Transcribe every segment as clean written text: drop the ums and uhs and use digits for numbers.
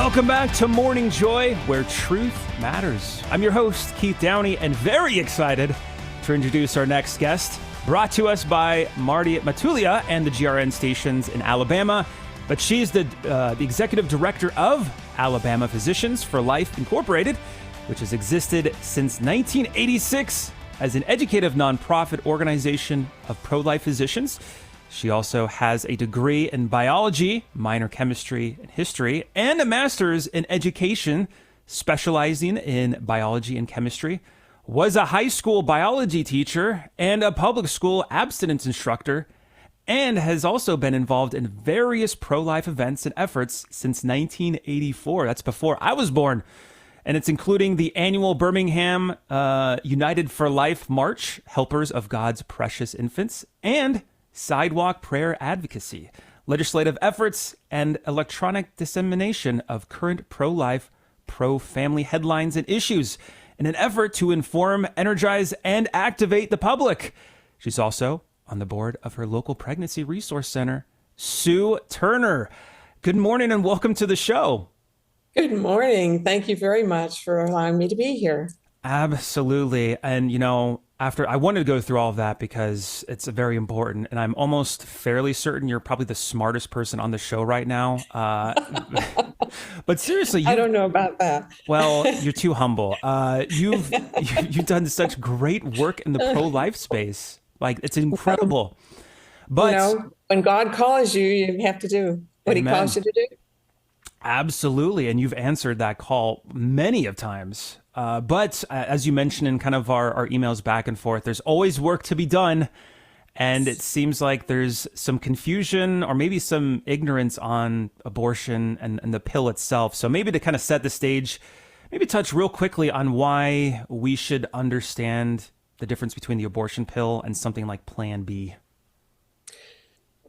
Welcome back to Morning Joy, where truth matters. I'm your host, Keith Downey, and very excited to introduce our next guest, brought to us by Marty Matulia and the GRN stations in Alabama. But she's the executive director of Alabama Physicians for Life Incorporated, which has existed since 1986 as an educative nonprofit organization of pro-life physicians. She also has a degree in biology, minor chemistry and history, and a master's in education, specializing in biology and chemistry. Was a high school biology teacher and a public school abstinence instructor, and has also been involved in various pro-life events and efforts since 1984. That's before I was born. And it's including the annual Birmingham United for Life March, Helpers of God's Precious Infants, and sidewalk prayer advocacy, legislative efforts, and electronic dissemination of current pro-life, pro-family headlines and issues in an effort to inform, energize, and activate the public. She's also on the board of her local pregnancy resource center. Sue Turner, good morning and welcome to the show. Good morning. Thank you very much for allowing me to be here. Absolutely. And, after I wanted to go through all of that because it's very important, and I'm almost fairly certain you're probably the smartest person on the show right now. But seriously, I don't know about that. Well, you're too humble. You've done such great work in the pro-life space. Like, it's incredible. But when God calls you, you have to do what He calls you to do. Absolutely. And you've answered that call many of times. But as you mentioned in kind of our emails back and forth, there's always work to be done. And it seems like there's some confusion or maybe some ignorance on abortion and the pill itself. So maybe to kind of set the stage, maybe touch real quickly on why we should understand the difference between the abortion pill and something like Plan B.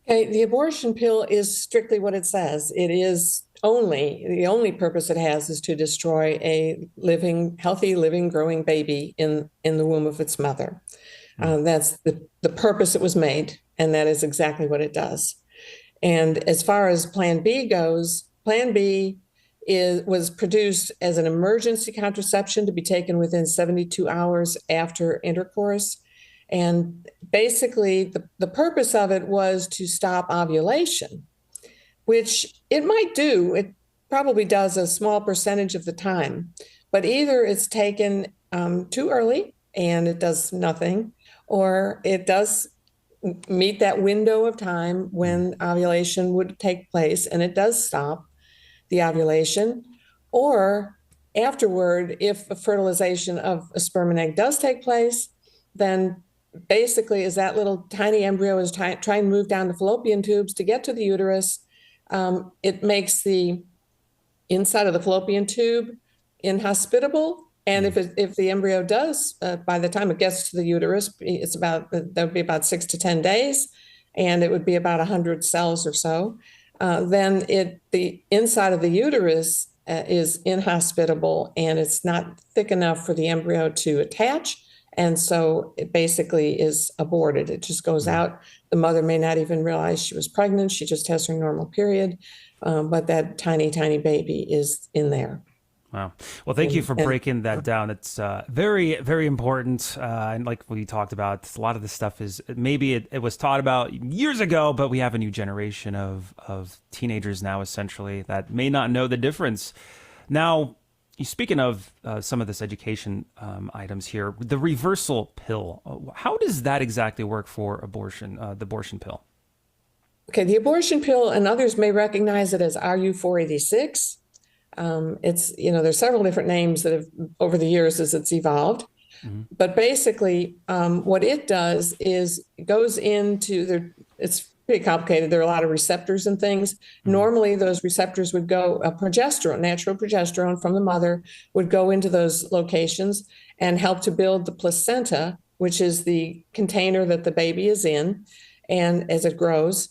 Okay, the abortion pill is strictly what it says. It is the only purpose it has is to destroy a healthy, living, growing baby in the womb of its mother. That's the purpose it was made, and that is exactly what it does. And as far as Plan B goes, Plan B was produced as an emergency contraception to be taken within 72 hours after intercourse. And basically, the purpose of it was to stop ovulation, which it might do. It probably does a small percentage of the time, but either it's taken too early and it does nothing, or it does meet that window of time when ovulation would take place and it does stop the ovulation, or afterward, if a fertilization of a sperm and egg does take place, then basically as that little tiny embryo is trying to move down the fallopian tubes to get to the uterus, it makes the inside of the fallopian tube inhospitable. And if the embryo does, by the time it gets to the uterus, that would be about 6 to 10 days, and it would be about 100 cells or so. Then the inside of the uterus is inhospitable, and it's not thick enough for the embryo to attach. And so it basically is aborted. It just goes out. The mother may not even realize she was pregnant. She just has her normal period. But that tiny, tiny baby is in there. Wow. Well, thank you for breaking that down. It's very, very important. And like we talked about, a lot of this stuff is maybe it was taught about years ago, but we have a new generation of teenagers now, essentially, that may not know the difference. Now, speaking of some of this education items here, the reversal pill, how does that exactly work for abortion, the abortion pill? Okay, the abortion pill, and others may recognize it as RU486. There's several different names that have over the years as it's evolved. But basically, what it does is it goes into it's pretty complicated. There are a lot of receptors and things. Normally, those receptors would go, natural progesterone from the mother would go into those locations and help to build the placenta, which is the container that the baby is in, and as it grows.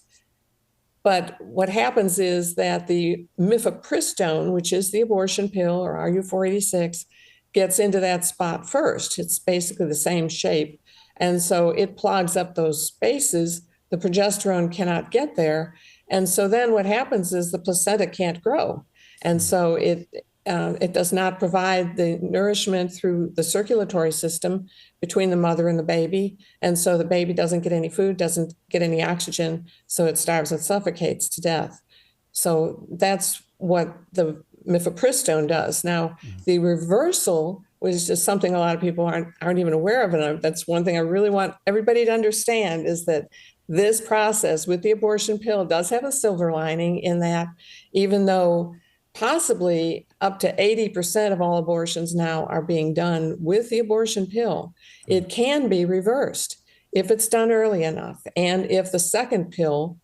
But what happens is that the mifepristone, which is the abortion pill, or RU486, gets into that spot first. It's basically the same shape. And so it clogs up those spaces. The progesterone cannot get there. And so then what happens is the placenta can't grow. And so it does not provide the nourishment through the circulatory system between the mother and the baby. And so the baby doesn't get any food, doesn't get any oxygen, so it starves and suffocates to death. So that's what the mifepristone does. Now, the reversal was just something a lot of people aren't even aware of. And that's one thing I really want everybody to understand, is that this process with the abortion pill does have a silver lining, in that even though possibly up to 80% of all abortions now are being done with the abortion pill, it can be reversed if it's done early enough. And if the second pill,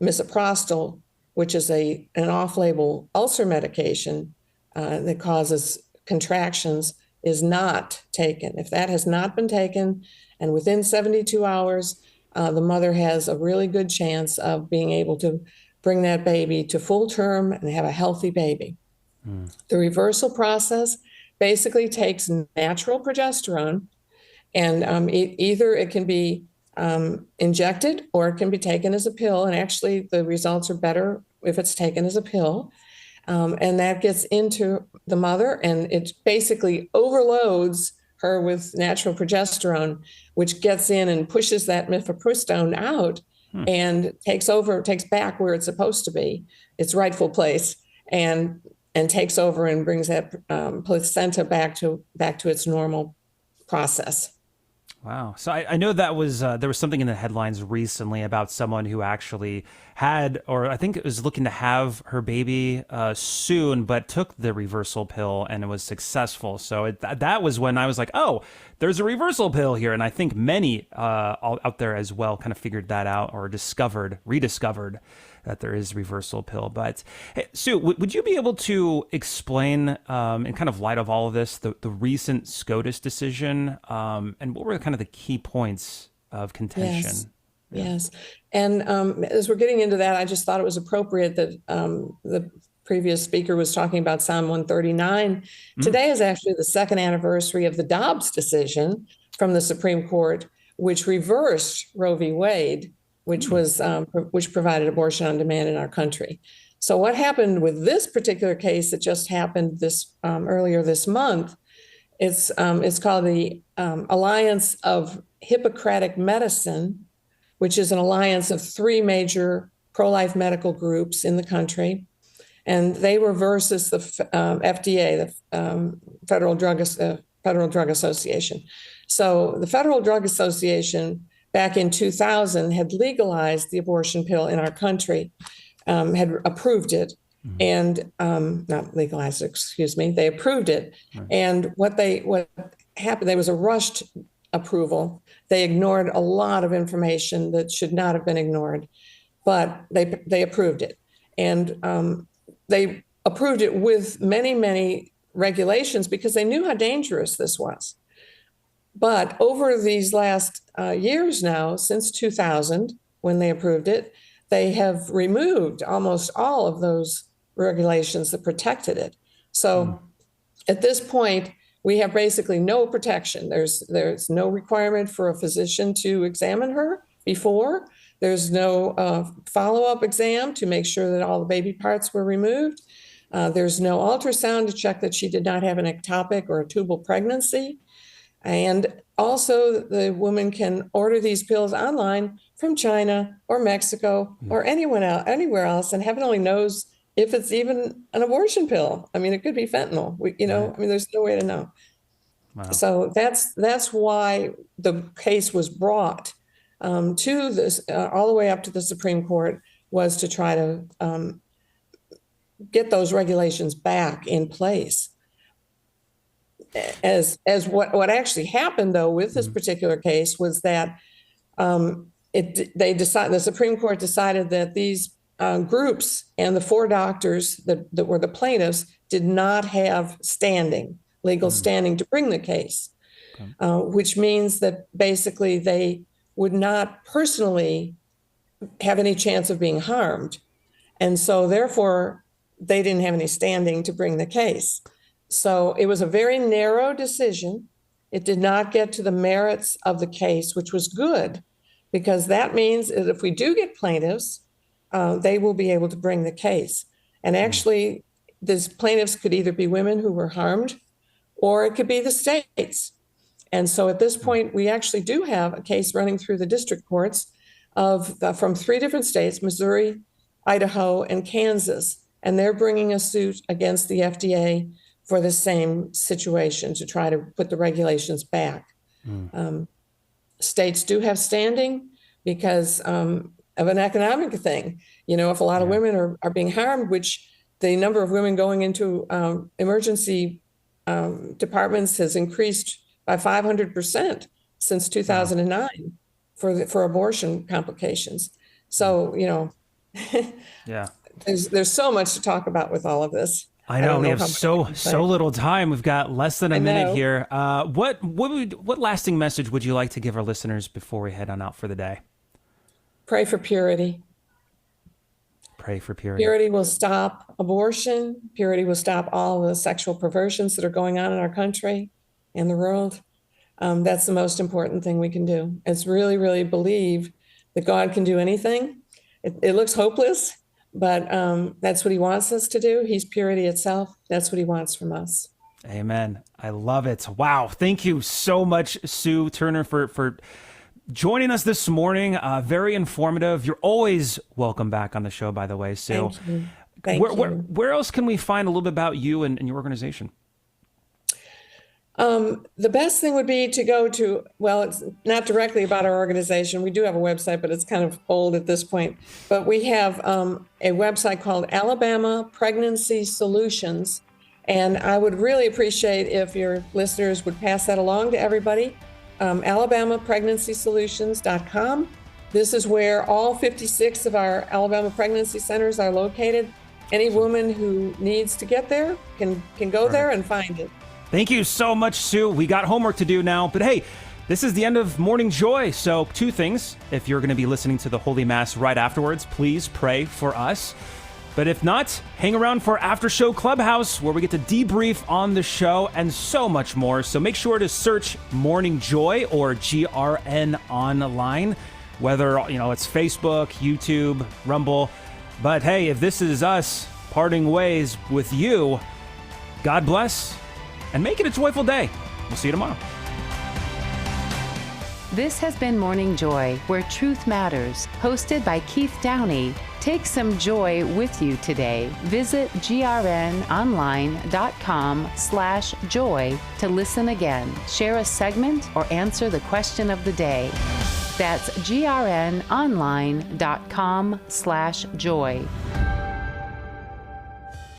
misoprostol, which is an off-label ulcer medication that causes contractions, is not taken. If that has not been taken, and within 72 hours, the mother has a really good chance of being able to bring that baby to full term and have a healthy baby. The reversal process basically takes natural progesterone, and either it can be injected or it can be taken as a pill. And actually, the results are better if it's taken as a pill. And that gets into the mother, and it basically overloads her with natural progesterone, which gets in and pushes that mifepristone out and takes back where it's supposed to be, its rightful place, and takes over and brings that placenta back to its normal process. Wow. So I know that was there was something in the headlines recently about someone who actually had, or I think it was looking to have her baby soon, but took the reversal pill and it was successful. So that was when I was like, oh, there's a reversal pill here. And I think many out there as well kind of figured that out, or rediscovered that there is reversal pill. But hey, Sue, would you be able to explain, in kind of light of all of this, the recent SCOTUS decision, and what were kind of the key points of contention? Yes. And as we're getting into that, I just thought it was appropriate that the previous speaker was talking about Psalm 139. Today is actually the second anniversary of the Dobbs decision from the Supreme Court, which reversed Roe v. Wade, which provided abortion on demand in our country. So what happened with this particular case that just happened earlier this month? It's called the Alliance of Hippocratic Medicine, which is an alliance of three major pro-life medical groups in the country, and they were versus the FDA, the Federal Drug Association. So the Federal Drug Association back in 2000 had legalized the abortion pill in our country, had approved it, and not legalized, excuse me, they approved it. Right. And what happened, there was a rushed approval. They ignored a lot of information that should not have been ignored, but they approved it. And they approved it with many, many regulations because they knew how dangerous this was. But over these last years now, since 2000, when they approved it, they have removed almost all of those regulations that protected it. So at this point, we have basically no protection. There's no requirement for a physician to examine her before. There's no follow-up exam to make sure that all the baby parts were removed. There's no ultrasound to check that she did not have an ectopic or a tubal pregnancy. And also, the woman can order these pills online from China or Mexico or anywhere else, and heaven only knows if it's even an abortion pill. I mean, it could be fentanyl. I mean, there's no way to know. Wow. So that's why the case was brought to this all the way up to the Supreme Court, was to try to get those regulations back in place. As what actually happened, though, with this particular case was that the Supreme Court decided that these groups and the four doctors that were the plaintiffs did not have legal standing to bring the case, which means that basically they would not personally have any chance of being harmed. And so therefore, they didn't have any standing to bring the case. So it was a very narrow decision. It did not get to the merits of the case, which was good, because that means that if we do get plaintiffs, they will be able to bring the case. And actually, these plaintiffs could either be women who were harmed, or it could be the states. And so at this point, we actually do have a case running through the district courts from 3 different states, Missouri, Idaho, and Kansas. And they're bringing a suit against the FDA for the same situation to try to put the regulations back. States do have standing because of an economic thing. If a lot of women are being harmed, which the number of women going into emergency departments has increased by 500% since 2009 for abortion complications. So, Yeah. There's so much to talk about with all of this. I know we have so little time. We've got less than a minute here. What lasting message would you like to give our listeners before we head on out for the day? Pray for purity. Pray for purity. Purity will stop abortion. Purity will stop all the sexual perversions that are going on in our country and the world. That's the most important thing we can do. It's really, really believe that God can do anything. It looks hopeless, but that's what he wants us to do. He's purity itself. That's what he wants from us. Amen. I love it. Wow. Thank you so much, Sue Turner, for joining us this morning. Very informative. You're always welcome back on the show, by the way. So Thank you. Where else can we find a little bit about you and your organization? The best thing would be to go to, well, it's not directly about our organization. We do have a website, but it's kind of old at this point. But we have a website called Alabama Pregnancy Solutions. And I would really appreciate if your listeners would pass that along to everybody. AlabamaPregnancySolutions.com. This is where all 56 of our Alabama pregnancy centers are located. Any woman who needs to get there can go there and find it. Thank you so much, Sue. We got homework to do now, but hey, this is the end of Morning Joy. So 2 things. If you're going to be listening to the Holy Mass right afterwards, please pray for us. But if not, hang around for After Show Clubhouse, where we get to debrief on the show and so much more. So make sure to search Morning Joy or GRN online, whether it's Facebook, YouTube, Rumble. But hey, if this is us parting ways with you, God bless and make it a joyful day. We'll see you tomorrow. This has been Morning Joy, where truth matters, hosted by Keith Downey. Take some joy with you today. Visit grnonline.com/joy to listen again, share a segment, or answer the question of the day. That's grnonline.com/joy.